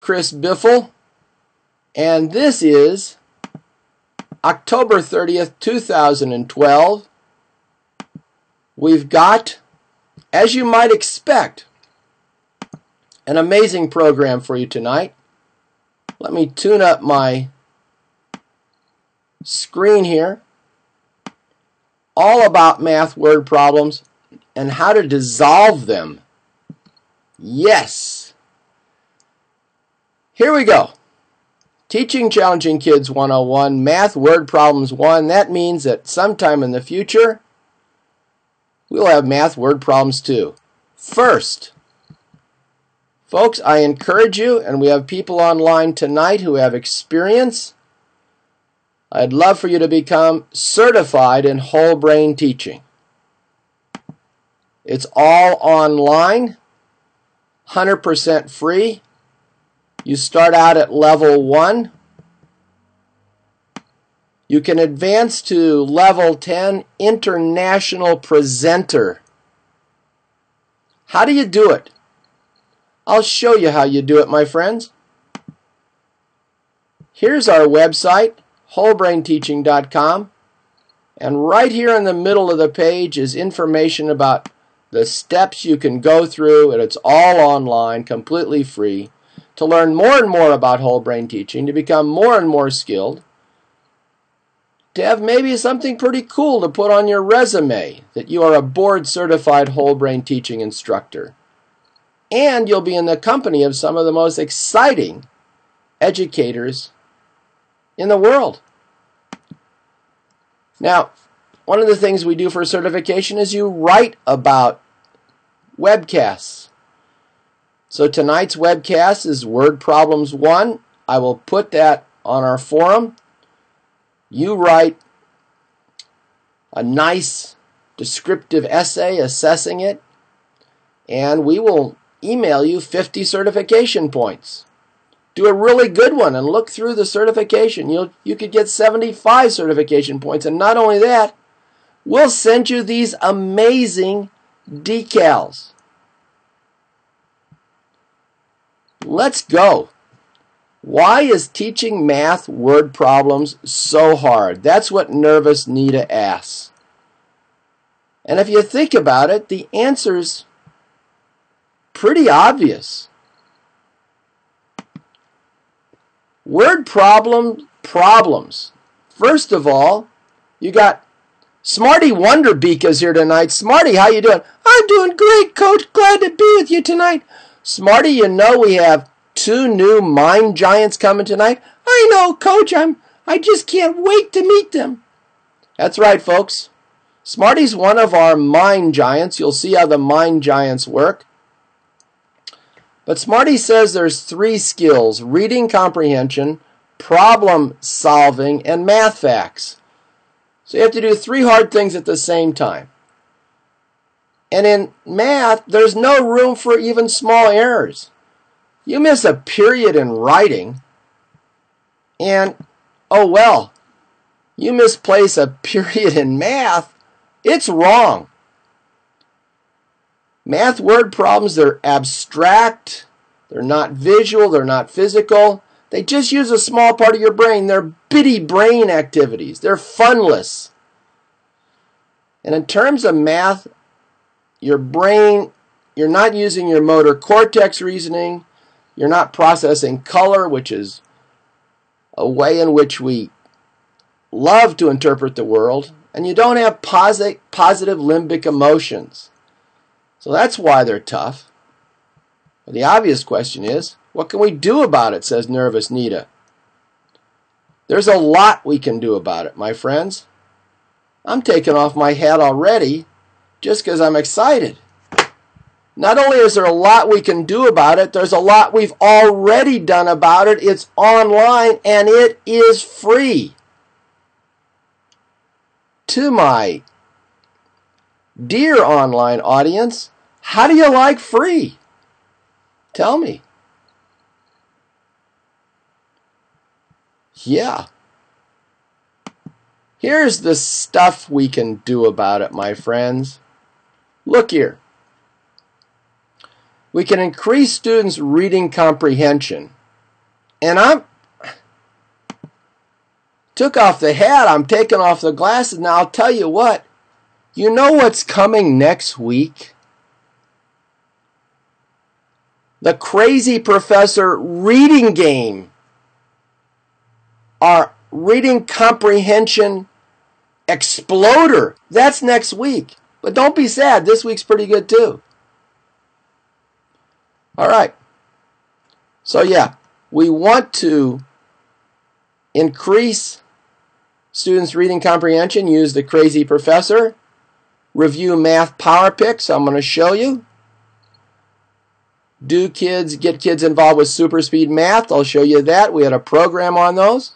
Chris Biffle, and this is October 30th, 2012. We've got, as you might expect, an amazing program for you tonight. Let me tune up my screen here. All about math word problems and how to dissolve them. Yes. Here we go. Teaching Challenging Kids 101, Math Word Problems 1. That means that sometime in the future, we'll have math word problems 2. First, folks, I encourage you, and we have people online tonight who have experience. I'd love for you to become certified in whole brain teaching. It's all online, 100% free. You start out at level 1. You can advance to level 10, international presenter. How do you do it? I'll show you how you do it, my friends. Here's our website, wholebrainteaching.com, and right here in the middle of the page is information about the steps you can go through, and it's all online, completely free, to learn more and more about whole brain teaching, to become more and more skilled, to have maybe something pretty cool to put on your resume that you are a board-certified whole brain teaching instructor. And you'll be in the company of some of the most exciting educators in the world. Now, one of the things we do for certification is you write about webcasts. So tonight's webcast is Word Problems 1. I will put that on our forum. You write a nice descriptive essay assessing it, and we will email you 50 certification points. Do a really good one and look through the certification. You could get 75 certification points, and not only that, we'll send you these amazing decals. Let's go. Why is teaching math word problems so hard? That's what Nervous Nita asks. And if you think about it, the answer's pretty obvious. Word problems. First of all, you got Smarty Wonderbeak here tonight. Smarty, how you doing? I'm doing great, Coach. Glad to be with you tonight. Smarty, you know we have 2 new mind giants coming tonight. I know, Coach. I just can't wait to meet them. That's right, folks. Smarty's one of our mind giants. You'll see how the mind giants work. But Smarty says there's 3 skills: reading comprehension, problem solving, and math facts. So you have to do 3 hard things at the same time. And in math, there's no room for even small errors. You miss a period in writing, and oh well, you misplace a period in math, it's wrong. Math word problems, they're abstract, they're not visual, they're not physical. They just use a small part of your brain. They're bitty brain activities. They're funless. And in terms of math, your brain, you're not using your motor cortex reasoning. You're not processing color, which is a way in which we love to interpret the world. And you don't have positive limbic emotions. So that's why they're tough. But the obvious question is, what can we do about it, says Nervous Nita. There's a lot we can do about it, my friends. I'm taking off my hat already just because I'm excited. Not only is there a lot we can do about it, there's a lot we've already done about it. It's online and it is free. To my dear online audience, how do you like free? Tell me. Yeah. Here's the stuff we can do about it, my friends. Look here. We can increase students' reading comprehension. And I'm took off the hat, I'm taking off the glasses. Now I'll tell you what, you know what's coming next week? The Crazy Professor reading game. Our reading comprehension exploder. That's next week. But don't be sad, this week's pretty good too. All right. So yeah, we want to increase students' reading comprehension. Use the Crazy Professor. Review math power picks. I'm going to show you. Get kids involved with super speed math. I'll show you that. We had a program on those.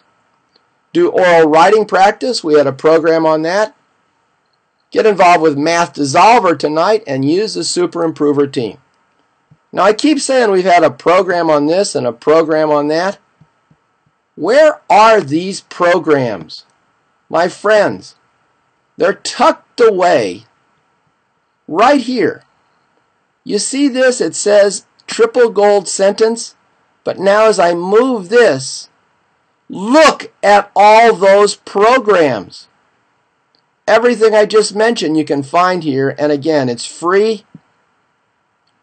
Do oral writing practice. We had a program on that. Get involved with Math Dissolver tonight and use the Super Improver team. Now I keep saying we've had a program on this and a program on that. Where are these programs? My friends, they're tucked away right here. You see this? It says triple gold sentence. But now as I move this, look at all those programs. Everything I just mentioned you can find here. And again, it's free.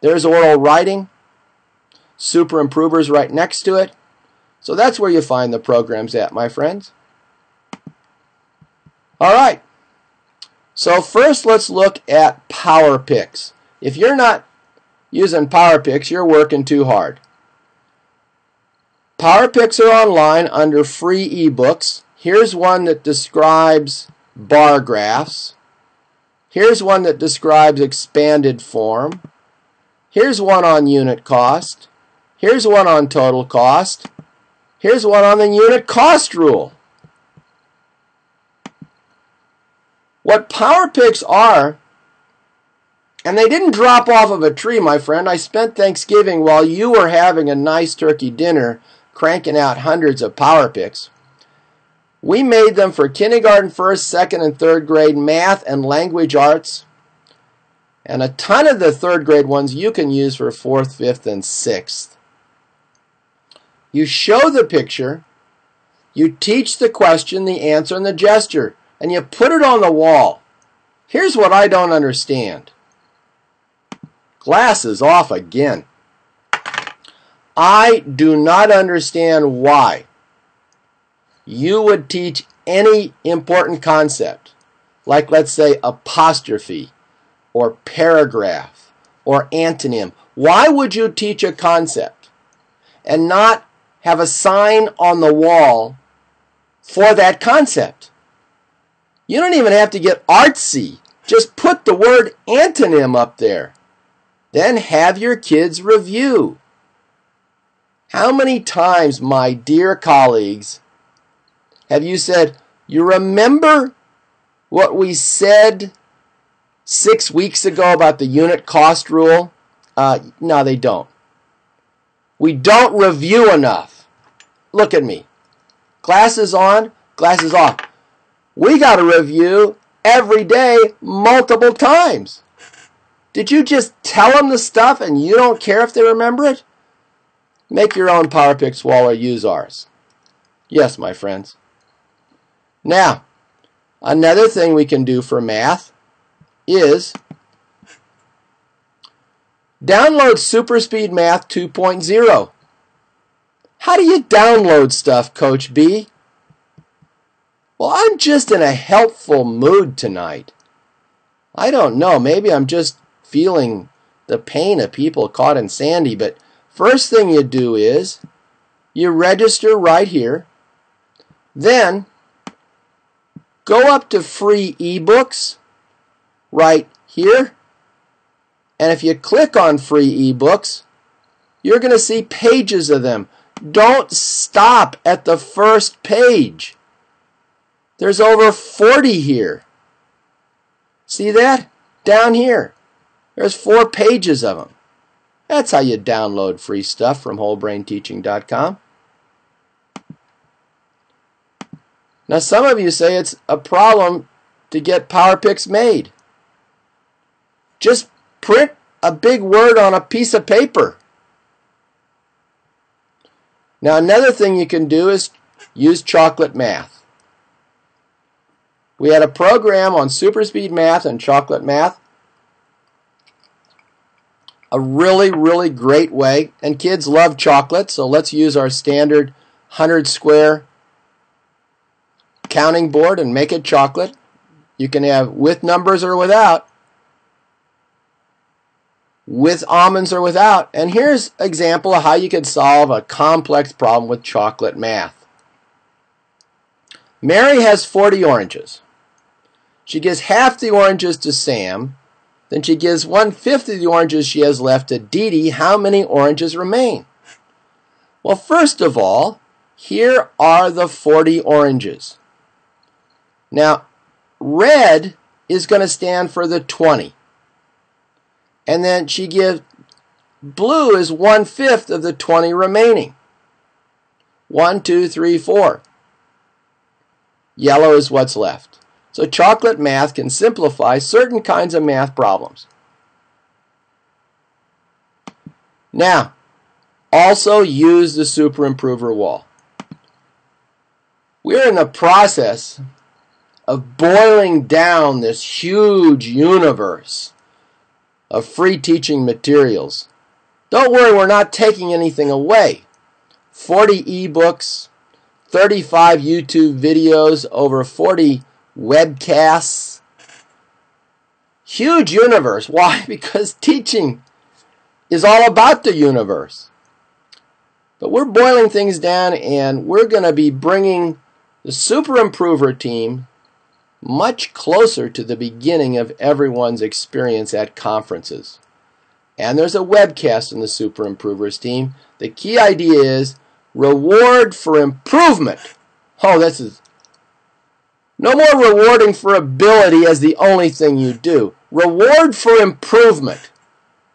There's oral writing. Super Improvers right next to it. So that's where you find the programs at, my friends. All right. So first let's look at Power Picks. If you're not using Power Picks, you're working too hard. Power Picks are online under free ebooks. Here's one that describes bar graphs. Here's one that describes expanded form. Here's one on unit cost. Here's one on total cost. Here's one on the unit cost rule. What Power Picks are, and they didn't drop off of a tree, my friend. I spent Thanksgiving while you were having a nice turkey dinner cranking out hundreds of Power Picks. We made them for kindergarten, first, second, and third grade math and language arts. And a ton of the third grade ones you can use for fourth, fifth, and sixth. You show the picture, you teach the question, the answer, and the gesture, and you put it on the wall. Here's what I don't understand. Glasses off again. I do not understand why you would teach any important concept, like let's say apostrophe, or paragraph, or antonym. Why would you teach a concept and not have a sign on the wall for that concept? You don't even have to get artsy. Just put the word antonym up there. Then have your kids review. How many times, my dear colleagues, have you said, you remember what we said 6 weeks ago about the unit cost rule? No, they don't. We don't review enough. Look at me. Glasses on, glasses off. We got to review every day, multiple times. Did you just tell them the stuff and you don't care if they remember it? Make your own Power Picks wall or use ours. Yes, my friends. Now, another thing we can do for math is download Super Speed Math 2.0. How do you download stuff, Coach B? Well, I'm just in a helpful mood tonight. I don't know. Maybe I'm just feeling the pain of people caught in Sandy. But first thing you do is you register right here. Then go up to free ebooks right here. And if you click on free ebooks, you're going to see pages of them. Don't stop at the first page. There's over 40 here. See that? Down here. There's 4 pages of them. That's how you download free stuff from wholebrainteaching.com. Now some of you say it's a problem to get Power Picks made. Just print a big word on a piece of paper. Now another thing you can do is use chocolate math. We had a program on super speed math and chocolate math. A really, really great way. And kids love chocolate, so let's use our standard 100 square counting board and make it chocolate. You can have with numbers or without. With almonds or without. And here's an example of how you could solve a complex problem with chocolate math. Mary has 40 oranges. She gives half the oranges to Sam. Then she gives 1/5 of the oranges she has left to Dee Dee. How many oranges remain? Well, first of all, here are the 40 oranges. Now, red is going to stand for the 20. And then she gives, blue is 1/5 of the 20 remaining. 1, 2, 3, 4. Yellow is what's left. So chocolate math can simplify certain kinds of math problems. Now, also use the Super Improver wall. We're in the process of boiling down this huge universe of free teaching materials. Don't worry, we're not taking anything away. 40 ebooks, 35 YouTube videos, over 40 webcasts. Huge universe. Why? Because teaching is all about the universe. But we're boiling things down, and we're going to be bringing the Super Improver team much closer to the beginning of everyone's experience at conferences. And there's a webcast in the Super Improvers team. The key idea is reward for improvement. Oh, this is no more rewarding for ability as the only thing you do. Reward for improvement.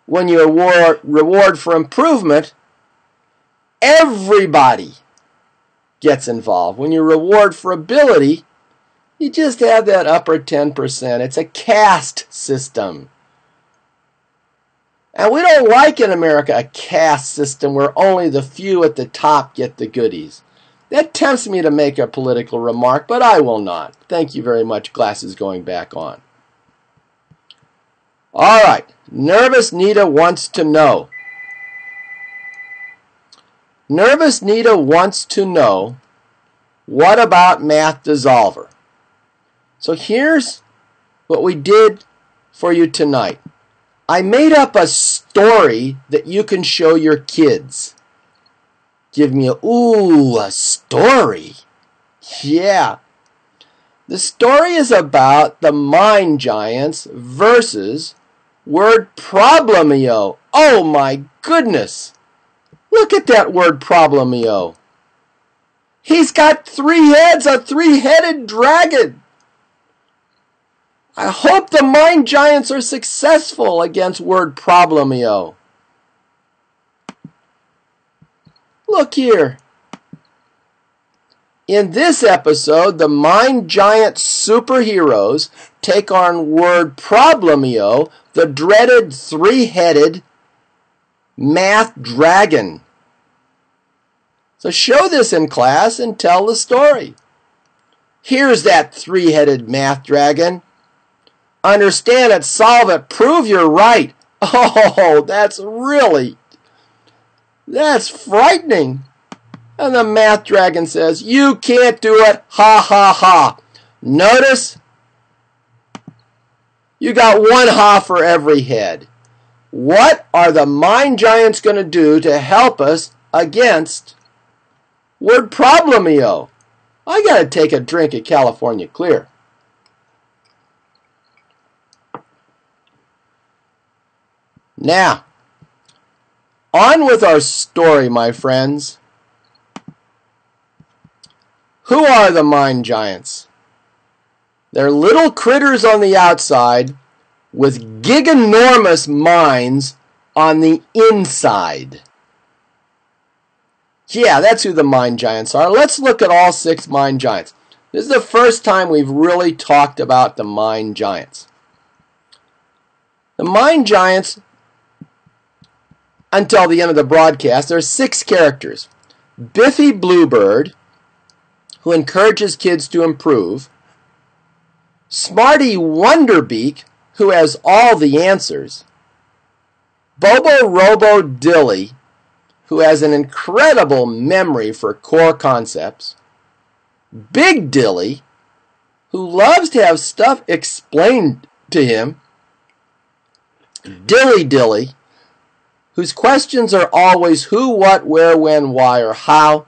When you reward for improvement, everybody gets involved. When you reward for ability, you just have that upper 10%. It's a caste system. And we don't like in America a caste system where only the few at the top get the goodies. That tempts me to make a political remark, but I will not. Thank you very much. Glasses going back on. All right. Nervous Nita wants to know. Nervous Nita wants to know, what about Math Dissolver? So here's what we did for you tonight. I made up a story that you can show your kids. Give me a story. Yeah. The story is about the mind giants versus word problemio. Oh my goodness. Look at that word problemio. He's got 3 heads, a 3-headed dragon. I hope the mind giants are successful against word problemio. Look here. In this episode, the mind giant superheroes take on word problemio, the dreaded 3-headed math dragon. So show this in class and tell the story. Here's that 3-headed math dragon. Understand it, solve it, prove you're right. Oh, that's frightening. And the math dragon says, you can't do it, ha ha ha. Notice, you got 1 ha for every head. What are the mind giants going to do to help us against word problemio? I got to take a drink of California Clear. Now, on with our story, my friends. Who are the mind giants? They're little critters on the outside with giganormous minds on the inside. Yeah, that's who the mind giants are. Let's look at all 6 mind giants. This is the first time we've really talked about the mind giants. The mind giants, until the end of the broadcast, there are 6 characters. Biffy Bluebird, who encourages kids to improve, Smarty Wonderbeak, who has all the answers, Bobo Robo Dilly, who has an incredible memory for core concepts, Big Dilly, who loves to have stuff explained to him, Dilly Dilly, whose questions are always who, what, where, when, why, or how,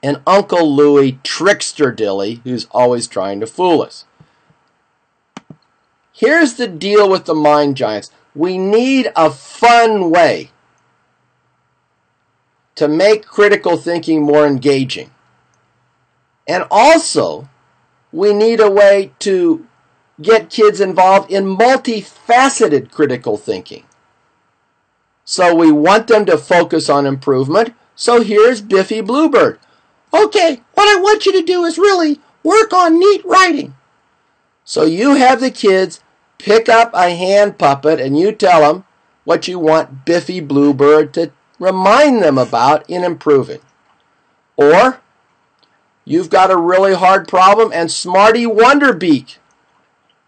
and Uncle Louie, Trickster Dilly, who's always trying to fool us. Here's the deal with the mind giants. We need a fun way to make critical thinking more engaging. And also, we need a way to get kids involved in multifaceted critical thinking. So we want them to focus on improvement. So here's Biffy Bluebird. Okay, what I want you to do is really work on neat writing. So you have the kids pick up a hand puppet and you tell them what you want Biffy Bluebird to remind them about in improving. Or you've got a really hard problem and Smarty Wonderbeak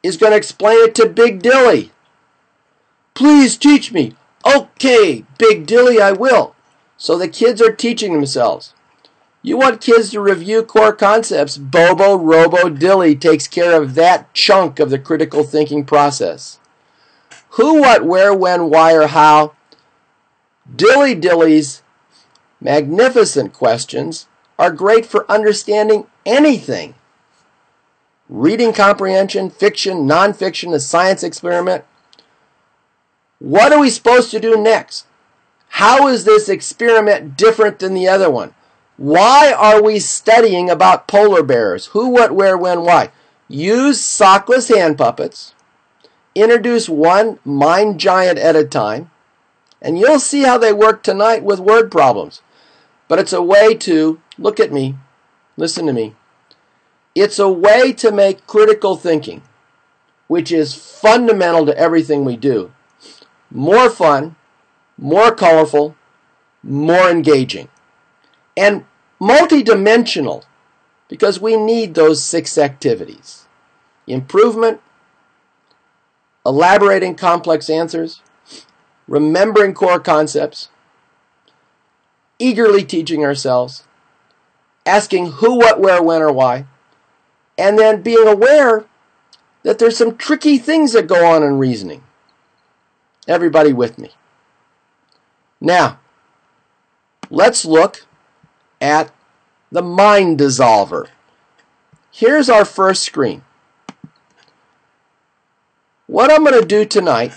is going to explain it to Big Dilly. Please teach me. Okay, Big Dilly, I will. So the kids are teaching themselves. You want kids to review core concepts. Bobo Robo Dilly takes care of that chunk of the critical thinking process. Who, what, where, when, why, or how. Dilly Dilly's magnificent questions are great for understanding anything. Reading comprehension, fiction, nonfiction, a science experiment. What are we supposed to do next? How is this experiment different than the other one? Why are we studying about polar bears? Who, what, where, when, why? Use sockless hand puppets. Introduce one mind giant at a time. And you'll see how they work tonight with word problems. But it's a way to, look at me, listen to me. It's a way to make critical thinking, which is fundamental to everything we do, more fun, more colorful, more engaging, and multidimensional, because we need those 6 activities. Improvement, elaborating complex answers, remembering core concepts, eagerly teaching ourselves, asking who, what, where, when, or why, and then being aware that there's some tricky things that go on in reasoning. Everybody with me? Now, let's look at the mind dissolver. Here's our first screen. What I'm going to do tonight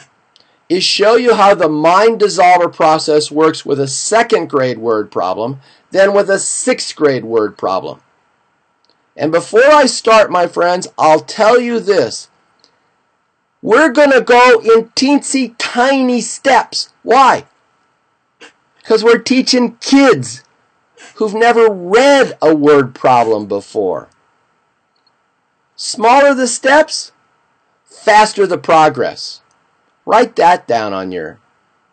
is show you how the mind dissolver process works with a 2nd grade word problem, then with a 6th grade word problem. And before I start, my friends, I'll tell you this. We're going to go in teensy tiny steps. Why? Because we're teaching kids who've never read a word problem before. Smaller the steps, faster the progress. Write that down on your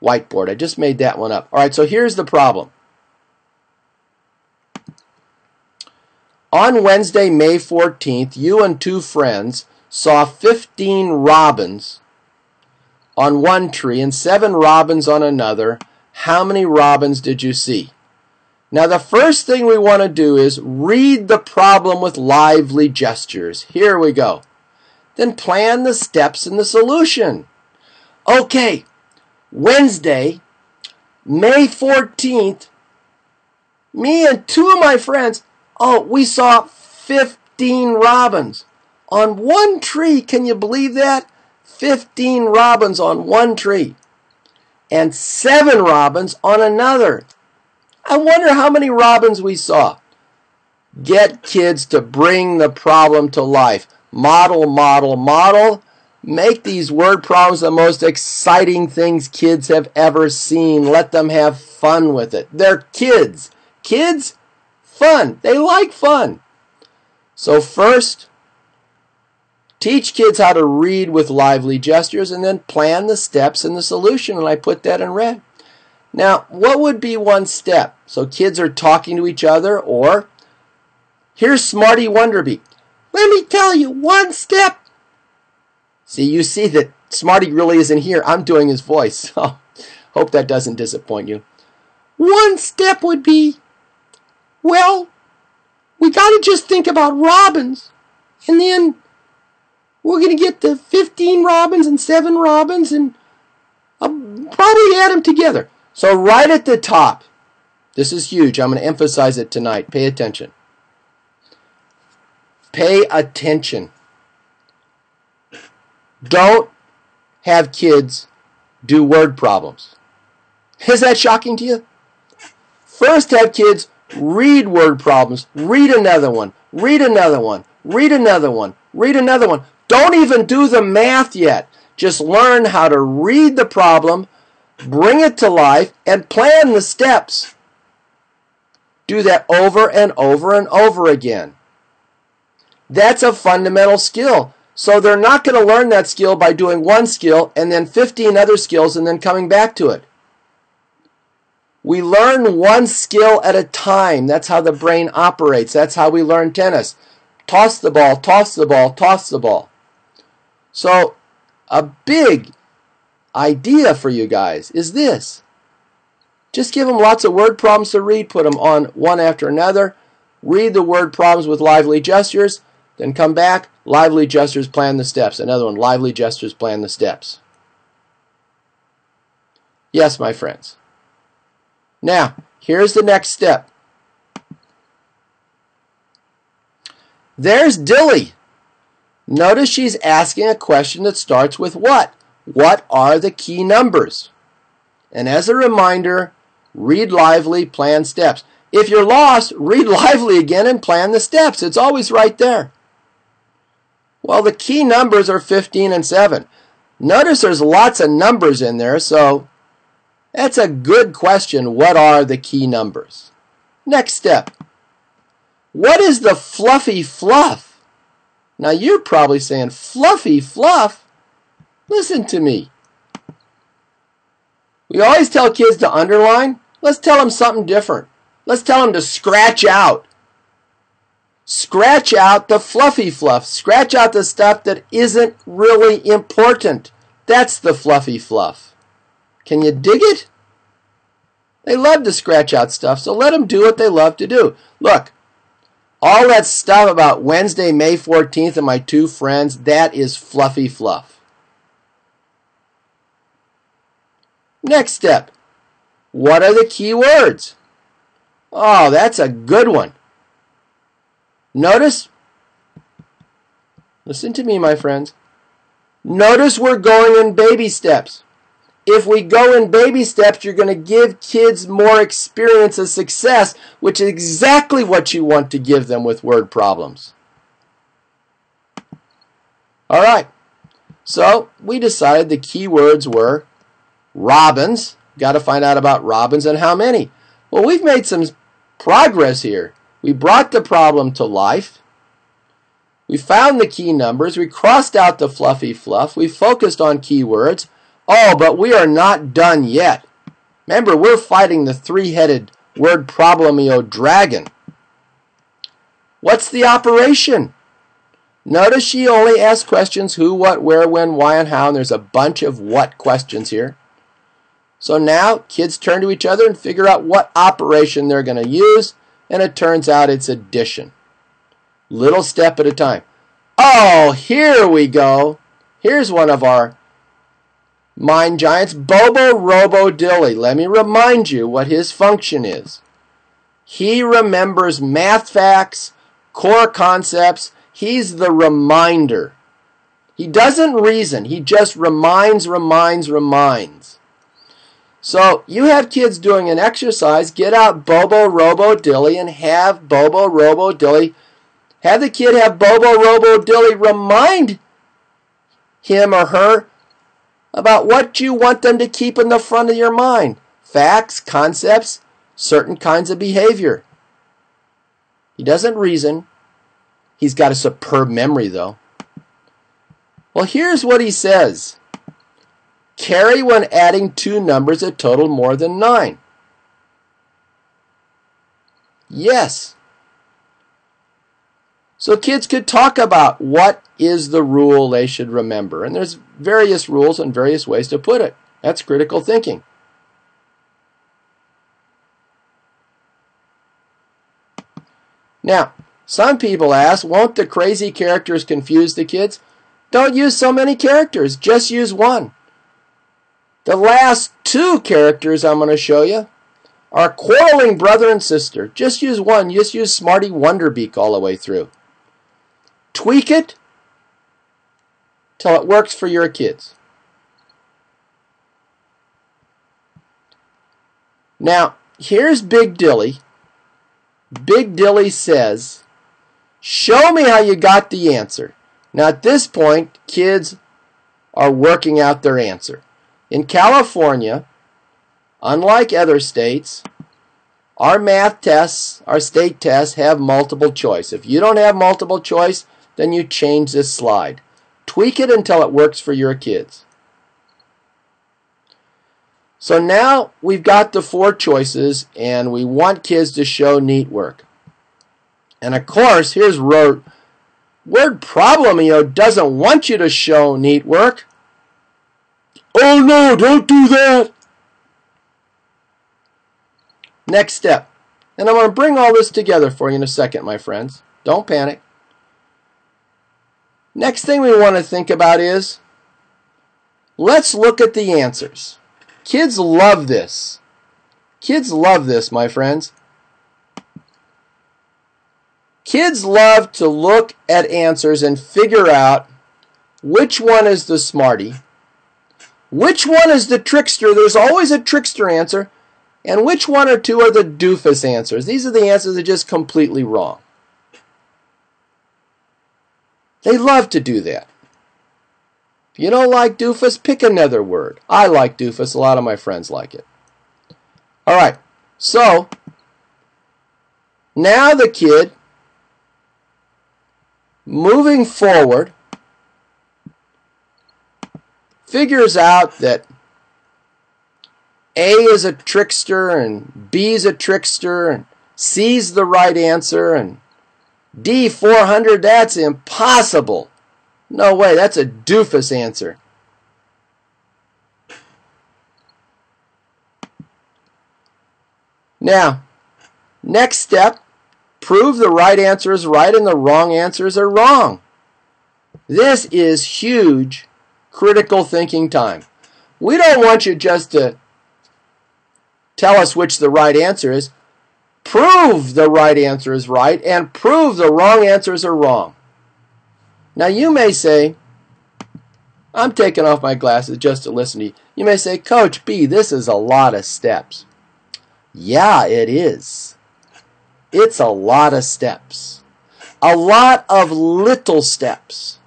whiteboard. I just made that one up. All right, so here's the problem. On Wednesday, May 14th, you and 2 friends saw 15 robins on one tree and 7 robins on another. How many robins did you see? Now, the first thing we want to do is read the problem with lively gestures. Here we go. Then plan the steps in the solution. Okay, Wednesday, May 14th, me and 2 of my friends, we saw 15 robins on one tree. Can you believe that? 15 robins on one tree and 7 robins on another. I wonder how many robins we saw. Get kids to bring the problem to life. Model, model, model. Make these word problems the most exciting things kids have ever seen. Let them have fun with it. They're kids. Kids, fun. They like fun. So first, teach kids how to read with lively gestures and then plan the steps in the solution. And I put that in red. Now, what would be one step? So kids are talking to each other, or here's Smarty Wonderbeak. Let me tell you, one step. See, you see that Smarty really isn't here. I'm doing his voice. Oh, hope that doesn't disappoint you. One step would be, well, we got to just think about robins, and then we're going to get the 15 robins and 7 robins, and I'll probably add them together. So right at the top, this is huge. I'm going to emphasize it tonight. Pay attention. Pay attention. Don't have kids do word problems. Is that shocking to you? First, have kids read word problems. Read another one. Read another one. Read another one. Read another one. Don't even do the math yet. Just learn how to read the problem, bring it to life, and plan the steps. Do that over and over and over again. That's a fundamental skill. So they're not going to learn that skill by doing one skill and then 15 other skills and then coming back to it. We learn one skill at a time. That's how the brain operates. That's how we learn tennis. Toss the ball, toss the ball, toss the ball. So a big idea for you guys is this. Just give them lots of word problems to read. Put them on one after another. Read the word problems with lively gestures. Then come back. Lively gestures, plan the steps. Another one. Lively gestures, plan the steps. Yes, my friends. Now, here's the next step. There's Dilly. Notice she's asking a question that starts with what? What are the key numbers? And as a reminder, read lively, plan steps. If you're lost, read lively again and plan the steps. It's always right there. Well, the key numbers are 15 and 7. Notice there's lots of numbers in there, so that's a good question. What are the key numbers? Next step. What is the fluffy fluff? Now you're probably saying, fluffy fluff? Listen to me. We always tell kids to underline. Let's tell them something different. Let's tell them to scratch out. Scratch out the fluffy fluff. Scratch out the stuff that isn't really important. That's the fluffy fluff. Can you dig it? They love to scratch out stuff, so let them do what they love to do. Look, all that stuff about Wednesday, May 14th and my 2 friends, that is fluffy fluff. Next step. What are the key words? Oh, that's a good one. Notice, listen to me, my friends. Notice we're going in baby steps. If we go in baby steps, you're going to give kids more experience of success, which is exactly what you want to give them with word problems. All right. So we decided the key words were robins. Got to find out about robins and how many. Well, we've made some progress here. We brought the problem to life. We found the key numbers. We crossed out the fluffy fluff. We focused on keywords. Oh, but we are not done yet. Remember, we're fighting the 3-headed word problemio dragon. What's the operation? Notice she only asks questions who, what, where, when, why, and how, and there's a bunch of what questions here. So now kids turn to each other and figure out what operation they're going to use, and it turns out it's addition. Little step at a time. Oh, here we go. Here's one of our mind giants, Bobo Robo Dilly. Let me remind you what his function is. He remembers math facts, core concepts. He's the reminder. He doesn't reason. He just reminds. So you have kids doing an exercise. Get out Bobo Robo Dilly and have Bobo Robo Dilly. Have the kid have Bobo Robo Dilly remind him or her about what you want them to keep in the front of your mind. Facts, concepts, certain kinds of behavior. He doesn't reason. He's got a superb memory, though. Well, here's what he says. carry when adding two numbers that total more than 9? Yes. So kids could talk about what is the rule they should remember. And there's various rules and various ways to put it. That's critical thinking. Now, some people ask, won't the crazy characters confuse the kids? Don't use so many characters. Just use one. The last two characters I'm going to show you are quarreling brother and sister. Just use one. Just use Smarty Wonderbeak all the way through. Tweak it till it works for your kids. Now, here's Big Dilly. Big Dilly says, show me how you got the answer. Now, at this point, kids are working out their answer. In California, unlike other states, our math tests, our state tests, have multiple choice. If you don't have multiple choice, then you change this slide. Tweak it until it works for your kids. So now we've got the 4 choices, and we want kids to show neat work. And of course, here's word problem, doesn't want you to show neat work. Oh no, don't do that. Next step. And I'm going to bring all this together for you in a second, my friends. Don't panic. Next thing we want to think about is, let's look at the answers. Kids love this. Kids love this, my friends. Kids love to look at answers and figure out which one is the smarty, which one is the trickster. There's always a trickster answer. And which one or two are the doofus answers? These are the answers that are just completely wrong. They love to do that. If you don't like doofus, pick another word. I like doofus. A lot of my friends like it. All right. So, now the kid, moving forward, figures out that A is a trickster and B is a trickster and C is the right answer and D, 400, that's impossible. No way, that's a doofus answer. Now, next step, prove the right answer is right and the wrong answers are wrong. This is huge critical thinking time. We don't want you just to tell us which the right answer is. Prove the right answer is right and prove the wrong answers are wrong. Now you may say, I'm taking off my glasses just to listen to you. You may say, Coach B, this is a lot of steps. Yeah, it is. It's a lot of steps. A lot of little steps.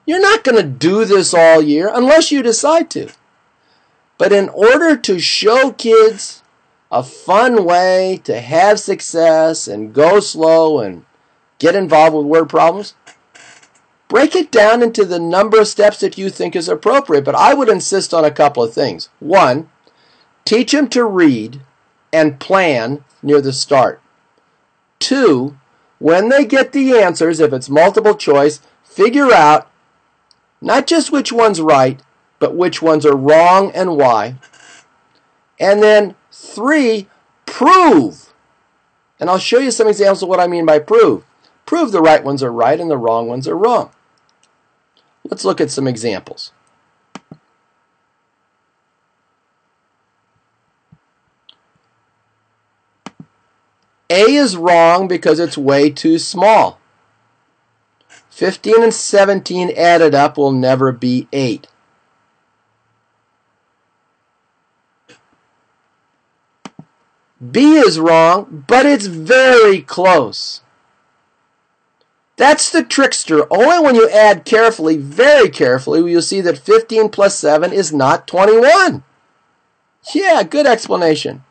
You're not going to do this all year unless you decide to. But in order to show kids a fun way to have success and go slow and get involved with word problems, break it down into the number of steps that you think is appropriate. But I would insist on a couple of things. One, teach them to read and plan near the start. Two, when they get the answers, if it's multiple choice, figure out not just which one's right, but which ones are wrong and why. And then 3, prove. And I'll show you some examples of what I mean by prove. Prove the right ones are right and the wrong ones are wrong. Let's look at some examples. A is wrong because it's way too small. 15 and 17 added up will never be 8. B is wrong, but it's very close. That's the trickster. Only when you add carefully, very carefully, will you see that 15 plus 7 is not 21. Yeah, good explanation.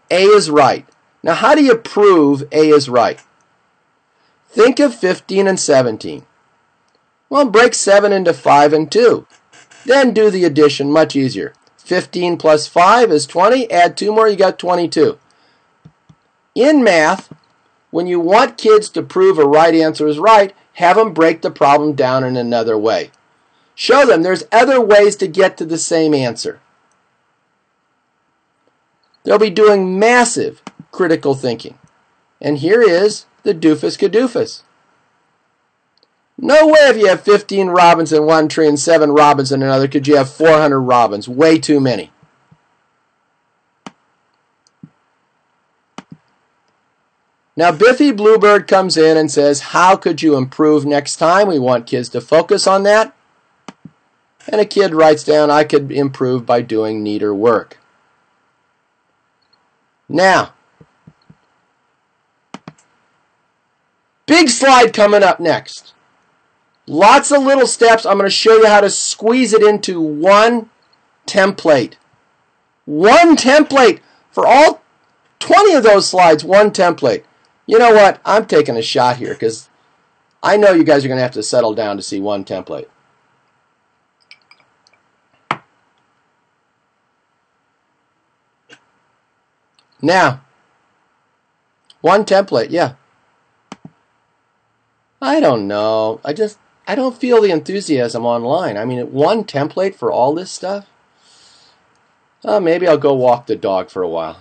A is right. Now, how do you prove A is right? Think of 15 and 17. Well, break 7 into 5 and 2. Then do the addition, much easier. 15 plus 5 is 20. Add 2 more, you got 22. In math, when you want kids to prove a right answer is right, have them break the problem down in another way. Show them there's other ways to get to the same answer. They'll be doing massive critical thinking. And here is the doofus cadoofus. No way if you have 15 robins in one tree and 7 robins in another could you have 400 robins. Way too many. Now Biffy Bluebird comes in and says, how could you improve next time? We want kids to focus on that. And a kid writes down, I could improve by doing neater work. Now, big slide coming up next. Lots of little steps. I'm going to show you how to squeeze it into one template. One template. For all 20 of those slides, one template. You know what? I'm taking a shot here because I know you guys are going to have to settle down to see one template. Now, one template, yeah. I don't know. I don't feel the enthusiasm online. I mean, one template for all this stuff? Maybe I'll go walk the dog for a while.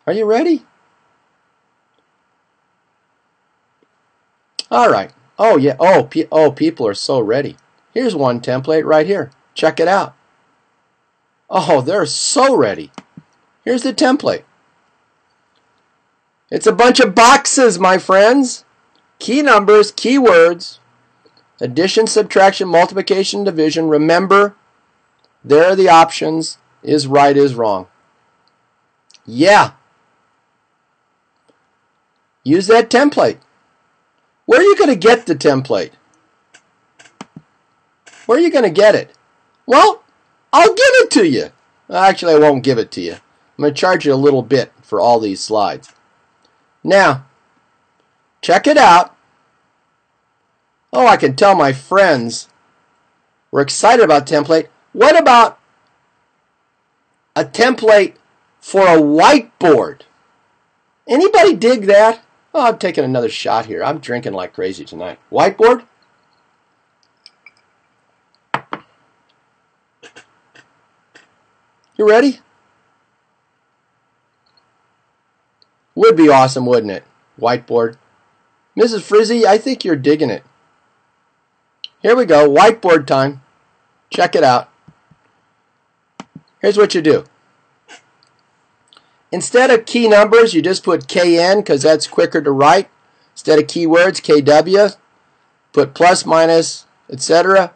Are you ready? All right. Oh, yeah. Oh, people are so ready. Here's one template right here. Check it out. Oh, they're so ready. Here's the template. It's a bunch of boxes, my friends. Key numbers, keywords, addition, subtraction, multiplication, division. Remember, there are the options. Is right, is wrong. Yeah. Use that template. Where are you going to get the template? Where are you going to get it? Well, I'll give it to you. Actually, I won't give it to you. I'm going to charge you a little bit for all these slides. Now, check it out. Oh, I can tell my friends we're excited about template. What about a template for a whiteboard? Anybody dig that? Oh, I'm taking another shot here. I'm drinking like crazy tonight. Whiteboard? You ready? Would be awesome, wouldn't it? Whiteboard. Mrs. Frizzy, I think you're digging it. Here we go. Whiteboard time. Check it out. Here's what you do. Instead of key numbers, you just put KN because that's quicker to write. Instead of keywords, KW. Put plus, minus, etc.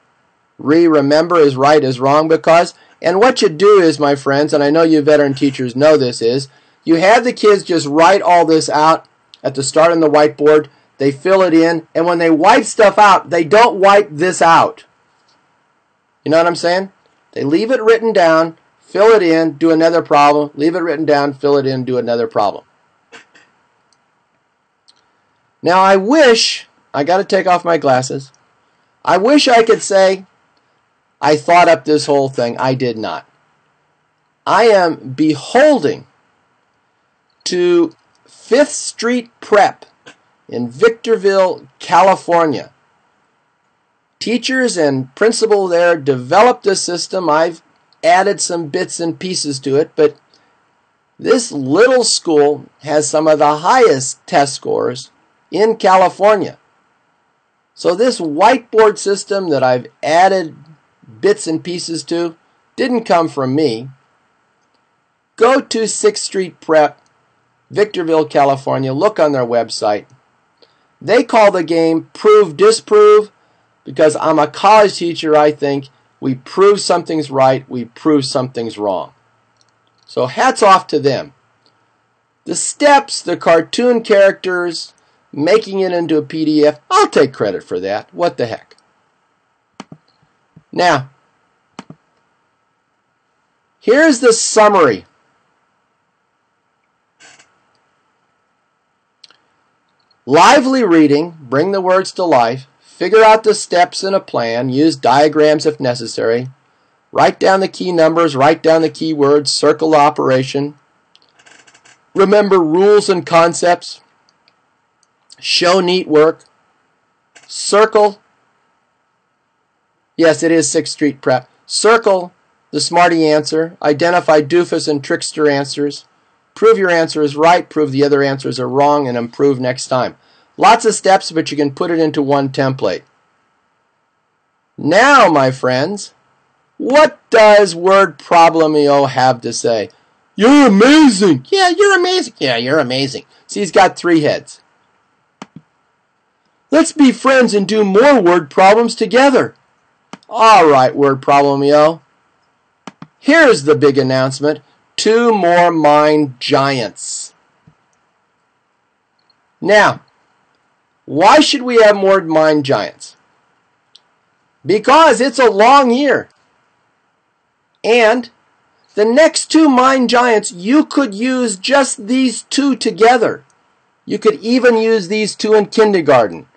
Remember is right, is wrong because. And what you do is, my friends, and I know you veteran teachers know this, is you have the kids just write all this out at the start on the whiteboard. They fill it in. And when they wipe stuff out, they don't wipe this out. You know what I'm saying? They leave it written down, fill it in, do another problem, leave it written down, fill it in, do another problem. Now I wish, I got to take off my glasses, I wish I could say I thought up this whole thing. I did not. I am beholding to 5th Street Prep in Victorville, California. Teachers and principal there developed this system. I've added some bits and pieces to it, but this little school has some of the highest test scores in California. So this whiteboard system that I've added bits and pieces to didn't come from me. Go to 6th Street Prep, Victorville, California. Look on their website. They call the game prove, disprove, because I'm a college teacher. I think we prove something's right, we prove something's wrong. So hats off to them. The steps, the cartoon characters, making it into a PDF, I'll take credit for that. What the heck? Now, here's the summary. Lively reading, bring the words to life, Figure out the steps in a plan. Use diagrams if necessary. Write down the key numbers. Write down the key words. Circle the operation. Remember rules and concepts. Show neat work. Circle. Yes, it is 6th Street Prep. Circle the smarty answer. Identify doofus and trickster answers. Prove your answer is right. Prove the other answers are wrong, and improve next time. Lots of steps, but you can put it into one template. Now, my friends, what does Word Problem.io have to say? You're amazing. Yeah, you're amazing. Yeah, you're amazing. See, he's got 3 heads. Let's be friends and do more word problems together. All right, Word Problem.io. Here's the big announcement. 2 more mind giants. Now, why should we have more mind giants? Because it's a long year. And the next 2 mind giants, you could use just these 2 together. You could even use these 2 in kindergarten.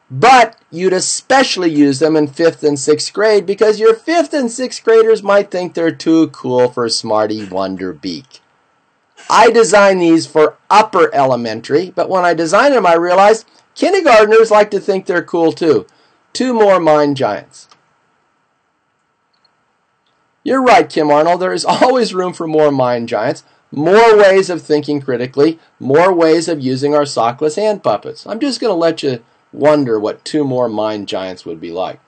But you'd especially use them in 5th and 6th grade because your 5th and 6th graders might think they're too cool for Smarty Wonder Beak. I designed these for upper elementary, but when I designed them, I realized kindergartners like to think they're cool too. 2 more mind giants. You're right, Kim Arnold. There is always room for more mind giants, more ways of thinking critically, more ways of using our sockless hand puppets. I'm just going to let you wonder what 2 more mind giants would be like.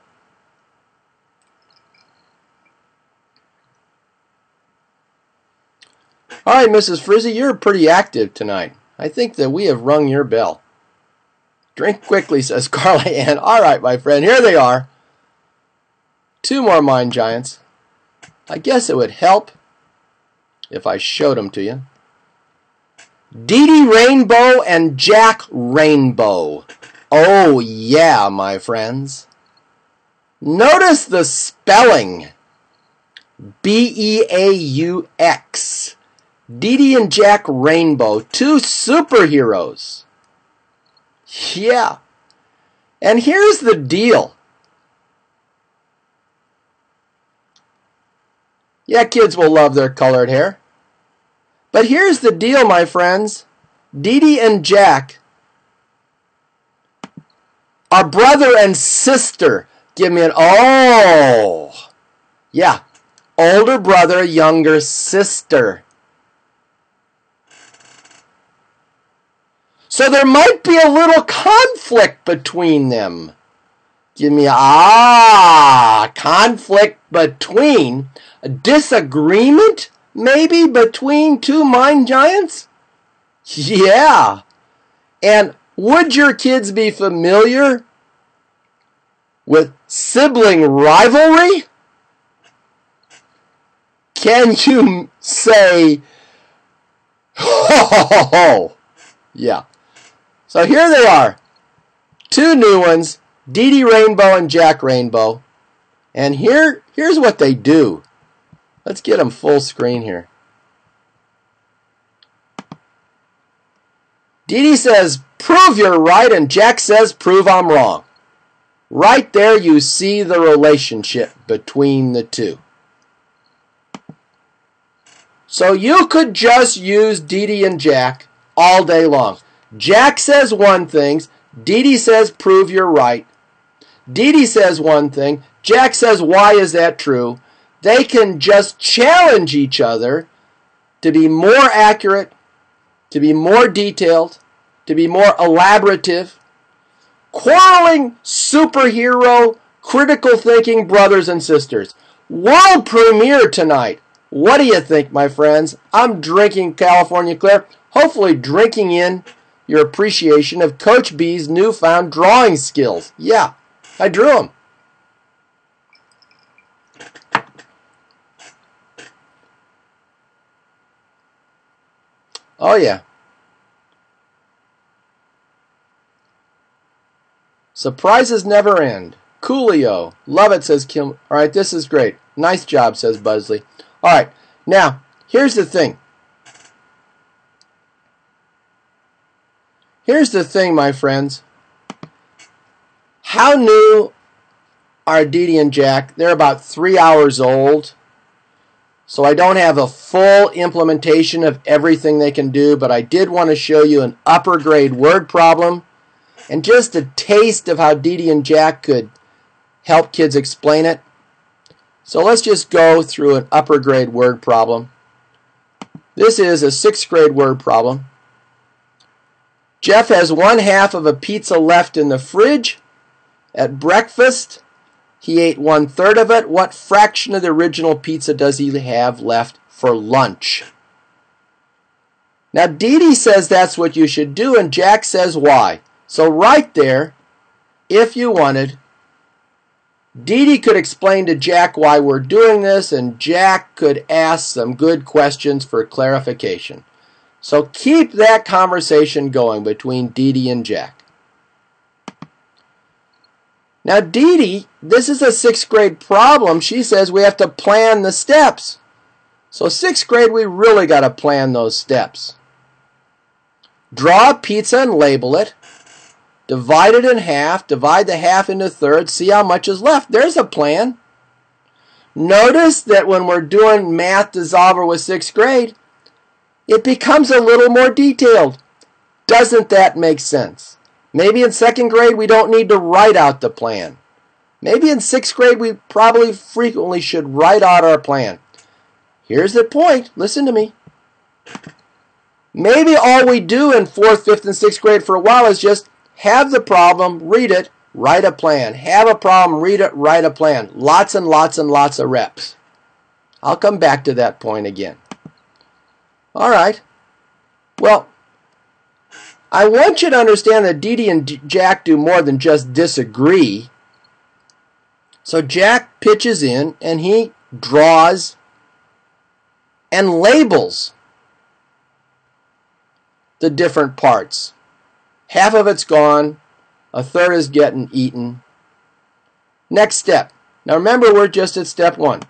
All right, Mrs. Frizzy, you're pretty active tonight. I think that we have rung your bell. Drink quickly, says Carla Ann. All right, my friend, here they are. 2 more mind giants. I guess it would help if I showed them to you. Dee Dee Rainbow and Jack Rainbow. Oh, yeah, my friends. Notice the spelling. B-E-A-U-X. Dee Dee and Jack Rainbow. 2 superheroes. Yeah. And here's the deal. Yeah, kids will love their colored hair. But here's the deal, my friends. Dee Dee and Jack are brother and sister. Give me an oh. Yeah. Older brother, younger sister. So there might be a little conflict between them. Give me a conflict between, a disagreement maybe between 2 mind giants? Yeah. And would your kids be familiar with sibling rivalry? Can you say, ho? Yeah. So here they are. 2 new ones, Dee Dee Rainbow and Jack Rainbow. And here's what they do. Let's get them full screen here. Dee Dee says, prove you're right, and Jack says, prove I'm wrong. Right there you see the relationship between the 2. So you could just use Dee Dee and Jack all day long. Jack says one thing, Dee Dee says prove you're right. Dee Dee says one thing, Jack says why is that true? They can just challenge each other to be more accurate, to be more detailed, to be more elaborative. Quarreling superhero, critical thinking brothers and sisters. World premiere tonight. What do you think, my friends? I'm drinking California Clear, hopefully drinking in your appreciation of Coach B's newfound drawing skills. Yeah, I drew them. Oh, yeah. Surprises never end. Coolio. Love it, says Kim. All right, this is great. Nice job, says Buzzley. All right, now, here's the thing. Here's the thing, my friends. How new are Dee Dee and Jack? They're about 3 hours old. So I don't have a full implementation of everything they can do, but I did want to show you an upper grade word problem and just a taste of how Dee Dee and Jack could help kids explain it. So let's just go through an upper grade word problem. This is a 6th grade word problem. Jeff has 1/2 of a pizza left in the fridge. At breakfast, he ate 1/3 of it. What fraction of the original pizza does he have left for lunch? Now, Dee Dee says that's what you should do, and Jack says why. So right there, if you wanted, Dee Dee could explain to Jack why we're doing this, and Jack could ask some good questions for clarification. So keep that conversation going between Dee Dee and Jack. Now Dee Dee, this is a 6th grade problem. She says we have to plan the steps. So 6th grade, we really got to plan those steps. Draw a pizza and label it. Divide it in half. Divide the half into thirds. See how much is left. There's a plan. Notice that when we're doing math dissolver with 6th grade, it becomes a little more detailed. Doesn't that make sense? Maybe in 2nd grade, we don't need to write out the plan. Maybe in 6th grade, we probably frequently should write out our plan. Here's the point. Listen to me. Maybe all we do in 4th, 5th, and 6th grade for a while is just have the problem, read it, write a plan. Have a problem, read it, write a plan. Lots and lots and lots of reps. I'll come back to that point again. All right. Well, I want you to understand that Dee Dee and Jack do more than just disagree. So Jack pitches in and he draws and labels the different parts. Half of it's gone. 1/3 is getting eaten. Next step. Now remember, we're just at step 1.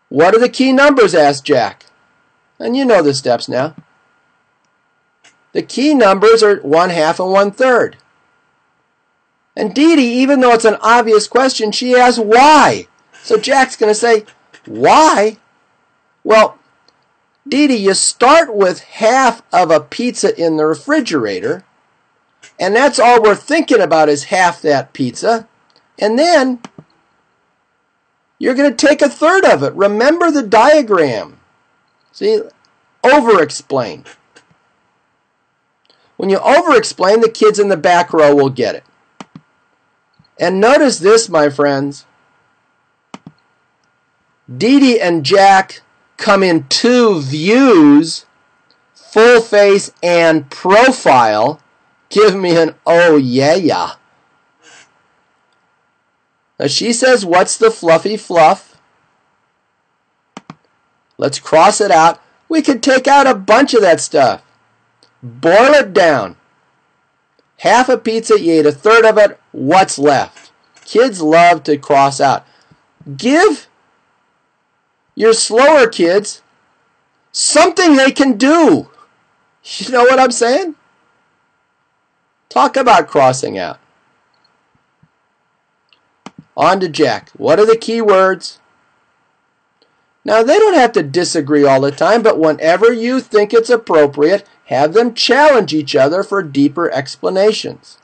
What are the key numbers? Asked Jack. And you know the steps now. The key numbers are 1/2 and 1/3. And Dee Dee, even though it's an obvious question, she asks why. So Jack's going to say, why? Well, Dee Dee, you start with half of a pizza in the refrigerator, and that's all we're thinking about is half that pizza. And then you're going to take 1/3 of it. Remember the diagram. See, over-explain. When you over-explain, the kids in the back row will get it. And notice this, my friends. Dee Dee and Jack come in 2 views, full face and profile. Give me an oh yeah. Now she says, what's the fluffy fluff? Let's cross it out. We could take out a bunch of that stuff. Boil it down. Half a pizza, you ate 1/3 of it. What's left? Kids love to cross out. Give your slower kids something they can do. You know what I'm saying? Talk about crossing out. On to Jack. What are the key words? Now, they don't have to disagree all the time, but whenever you think it's appropriate, have them challenge each other for deeper explanations.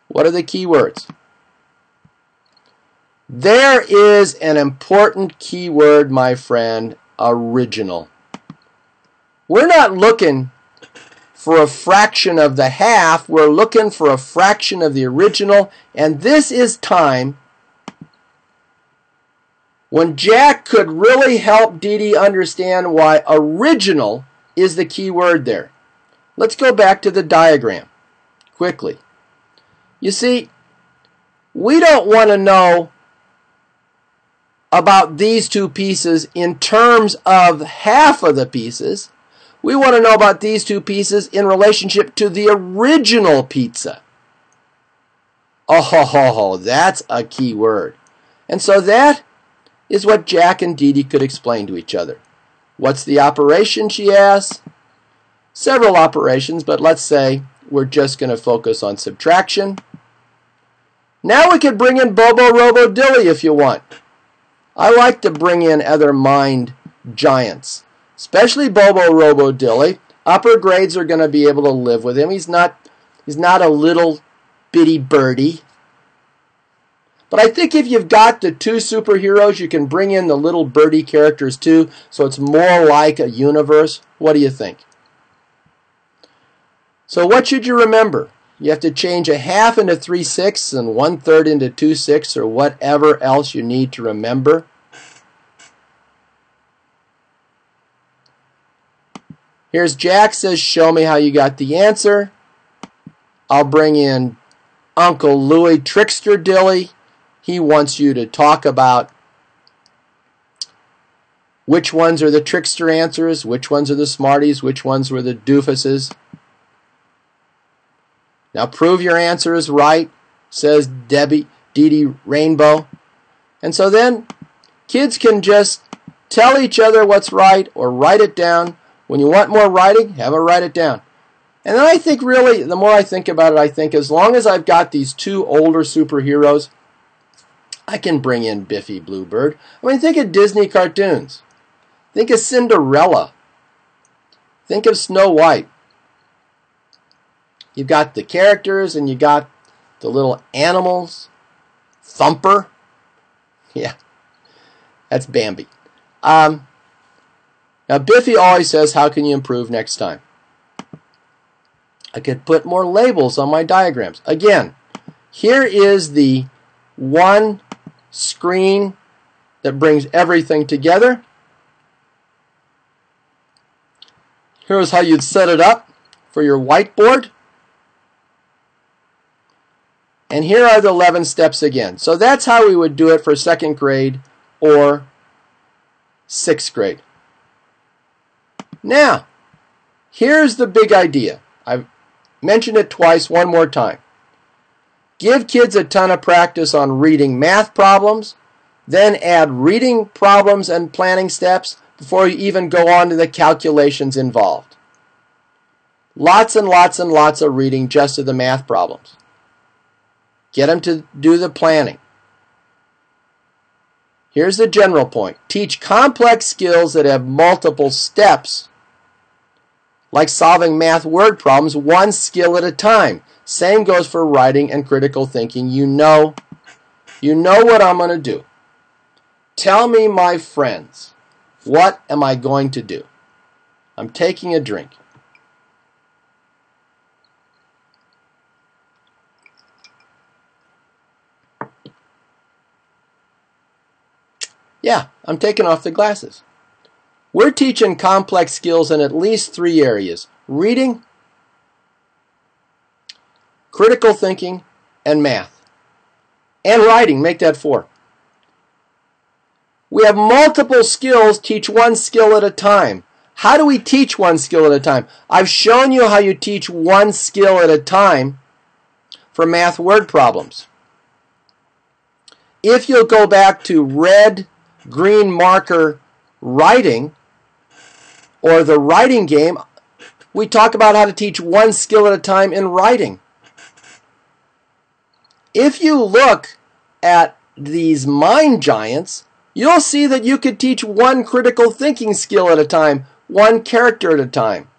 What are the key words? There is an important key word, my friend, original. We're not looking for a fraction of the half. We're looking for a fraction of the original, and this is time when Jack could really help Dee Dee understand why original is the key word there. Let's go back to the diagram quickly. You see, we don't want to know about these 2 pieces in terms of half of the pieces. We want to know about these 2 pieces in relationship to the original pizza. Oh, that's a key word. And so that is what Jack and Dee Dee could explain to each other. What's the operation, she asks? Several operations, but let's say we're just going to focus on subtraction. Now we could bring in Bobo Robo Dilly if you want. I like to bring in other mind giants, especially Bobo Robo Dilly. Upper grades are going to be able to live with him. He's not a little bitty birdie. But I think if you've got the two superheroes, you can bring in the little birdie characters too, so it's more like a universe. What do you think? So what should you remember? You have to change a half into 3/6 and 1/3 into 2/6 or whatever else you need to remember. Here's Jack says, show me how you got the answer. I'll bring in Uncle Louie Trickster Dilly. He wants you to talk about which ones are the trickster answers, which ones are the smarties, which ones were the doofuses. Now prove your answer is right, says Dee Dee Rainbow. And so then kids can just tell each other what's right or write it down. When you want more writing, have her write it down. And then I think really, the more I think about it, I think as long as I've got these two older superheroes, I can bring in Biffy Bluebird. I mean, think of Disney cartoons. Think of Cinderella. Think of Snow White. You've got the characters and you got the little animals. Thumper. Yeah, that's Bambi. Now, Biffy always says, how can you improve next time? I could put more labels on my diagrams. Again, here is the one screen that brings everything together. Here's how you'd set it up for your whiteboard. And here are the 11 steps again. So that's how we would do it for 2nd grade or 6th grade. Now, here's the big idea. I've mentioned it twice, one more time. Give kids a ton of practice on reading math problems, then add reading problems and planning steps before you even go on to the calculations involved. Lots and lots and lots of reading just to the math problems. Get them to do the planning. Here's the general point. Teach complex skills that have multiple steps, like solving math word problems, one skill at a time. Same goes for writing and critical thinking. You know what I'm going to do. Tell me, my friends, what am I going to do? I'm taking a drink. Yeah, I'm taking off the glasses. We're teaching complex skills in at least 3 areas: reading, critical thinking, and math. And writing, make that 4. We have multiple skills, teach one skill at a time. How do we teach one skill at a time? I've shown you how you teach one skill at a time for math word problems. If you'll go back to red, green marker writing, or the writing game, we talk about how to teach one skill at a time in writing. If you look at these mind giants, you'll see that you could teach one critical thinking skill at a time, one character at a time.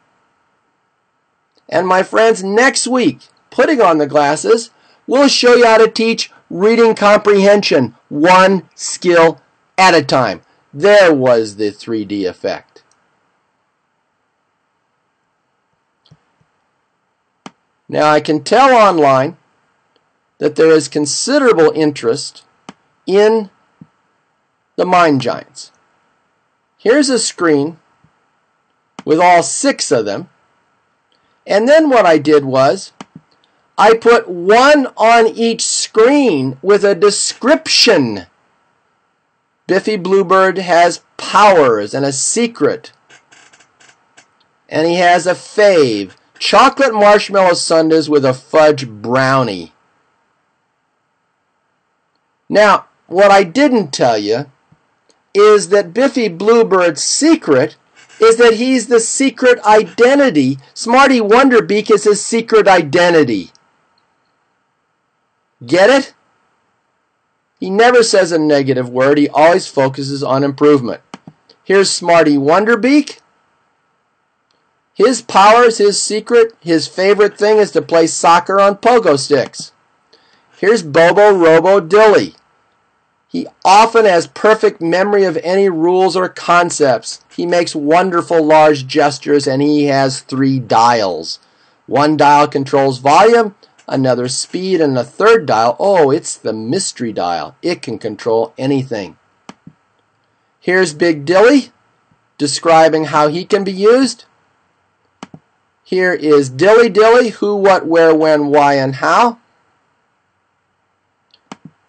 And my friends, next week, putting on the glasses, we'll show you how to teach reading comprehension, one skill at a time. There was the 3D effect. Now I can tell online that there is considerable interest in the mind giants. Here's a screen with all 6 of them. And then what I did was I put one on each screen with a description. Biffy Bluebird has powers and a secret. And he has a fave. Chocolate marshmallow sundaes with a fudge brownie. Now, what I didn't tell you is that Biffy Bluebird's secret is that he's the secret identity. Smarty Wonderbeak is his secret identity. Get it? He never says a negative word. He always focuses on improvement. Here's Smarty Wonderbeak. His powers, his secret, his favorite thing is to play soccer on pogo sticks. Here's Bobo Robo Dilly. He often has perfect memory of any rules or concepts. He makes wonderful large gestures, and he has 3 dials. One dial controls volume, another speed, and a third dial, oh, it's the mystery dial. It can control anything. Here's Big Dilly, describing how he can be used. Here is Dilly Dilly, who, what, where, when, why, and how.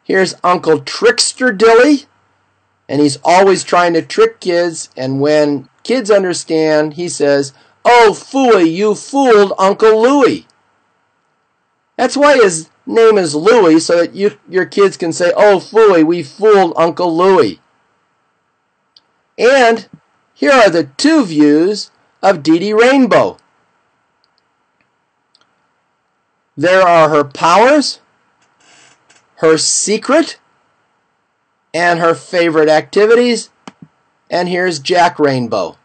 Here's Uncle Trickster Dilly, and he's always trying to trick kids, and when kids understand, he says, "Oh, phooey, you fooled Uncle Louie." That's why his name is Louie, so that your kids can say, "Oh, phooey, we fooled Uncle Louie." And here are the 2 views of Dee Dee Rainbow. There are her powers, her secret, and her favorite activities. And here's Jack Rainbow.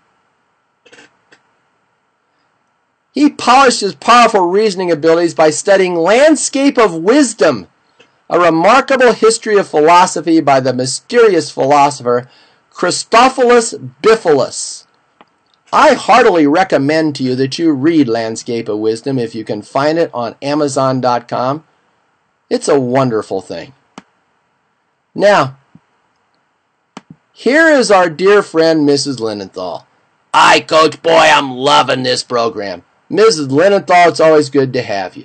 He polished his powerful reasoning abilities by studying Landscape of Wisdom, a remarkable history of philosophy by the mysterious philosopher Christophilus Biphalus. I heartily recommend to you that you read Landscape of Wisdom if you can find it on Amazon.com. It's a wonderful thing. Now, here is our dear friend Mrs. Linenthal. Hi, Coach Boy, I'm loving this program. Mrs. Linenthal, it's always good to have you.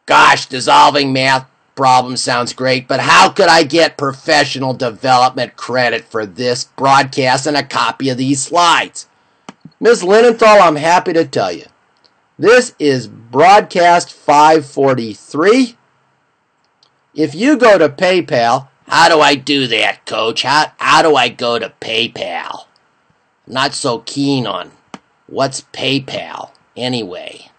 Gosh, dissolving math problems sounds great, but how could I get professional development credit for this broadcast and a copy of these slides? Ms. Linenthal, I'm happy to tell you. This is broadcast 543. If you go to PayPal, how do I do that, Coach? How do I go to PayPal? I'm not so keen on what's PayPal anyway.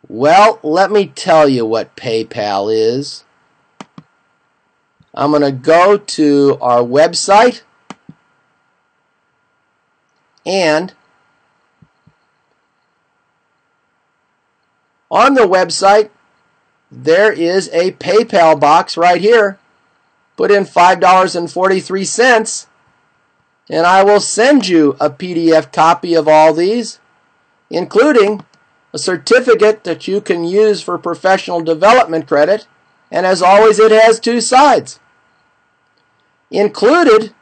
Well, let me tell you what PayPal is. I'm going to go to our website, and on the website there is a PayPal box right here. Put in $5.43 and I will send you a PDF copy of all these, including a certificate that you can use for professional development credit, and as always it has 2 sides. Included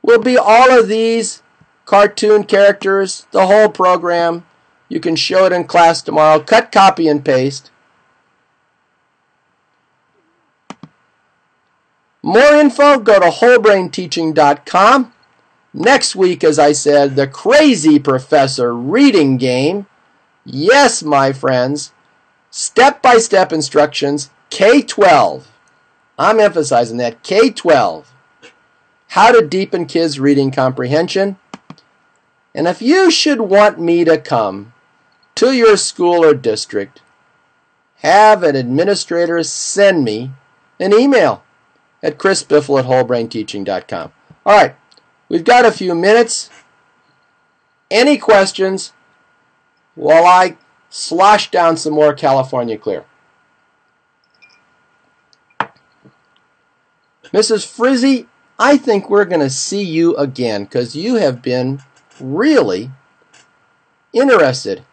will be all of these cartoon characters, the whole program. You can show it in class tomorrow. Cut, copy, and paste. More info, go to wholebrainteaching.com. Next week, as I said, the Crazy Professor reading game. Yes, my friends, step-by-step instructions, K-12. I'm emphasizing that, K-12. How to deepen kids' reading comprehension. And if you should want me to come to your school or district, have an administrator send me an email at chrisbiffle@wholebrainteaching.com. All right, we've got a few minutes. Any questions while I slosh down some more California Clear? Mrs. Frizzy, I think we're going to see you again because you have been really interested.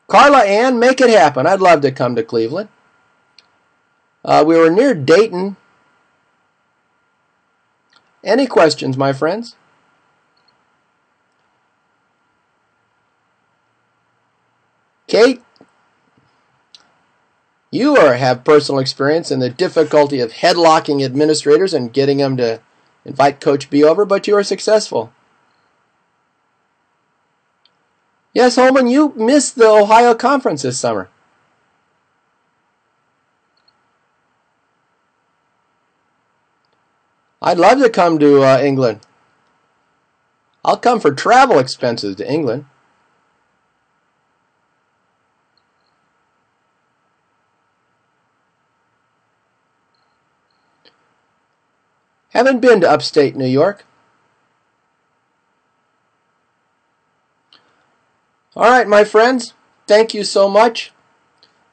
Carla Ann, make it happen. I'd love to come to Cleveland. We were near Dayton. Any questions, my friends? Kate, you have personal experience in the difficulty of headlocking administrators and getting them to invite Coach B over, but you are successful. Yes, Holman, you missed the Ohio Conference this summer. I'd love to come to England. I'll come for travel expenses to England. Haven't been to upstate New York. All right, my friends, thank you so much.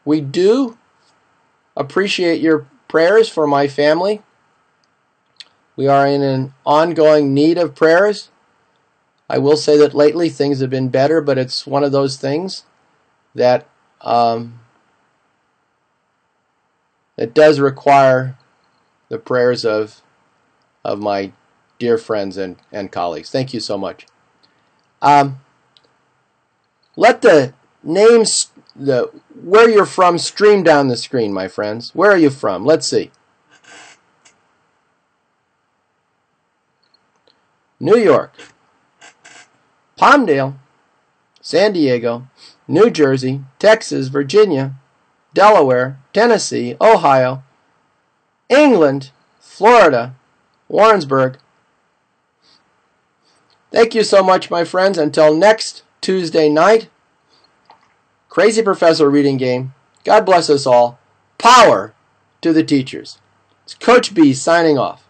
We do appreciate your prayers for my family. We are in an ongoing need of prayers. I will say that lately things have been better, but it's one of those things that it does require the prayers of my dear friends and colleagues. Thank you so much. Let the names, where you're from, stream down the screen, my friends. Where are you from? Let's see. New York, Palmdale, San Diego, New Jersey, Texas, Virginia, Delaware, Tennessee, Ohio, England, Florida, Warrensburg. Thank you so much, my friends. Until next Tuesday night, Crazy Professor Reading Game. God bless us all. Power to the teachers. It's Coach B signing off.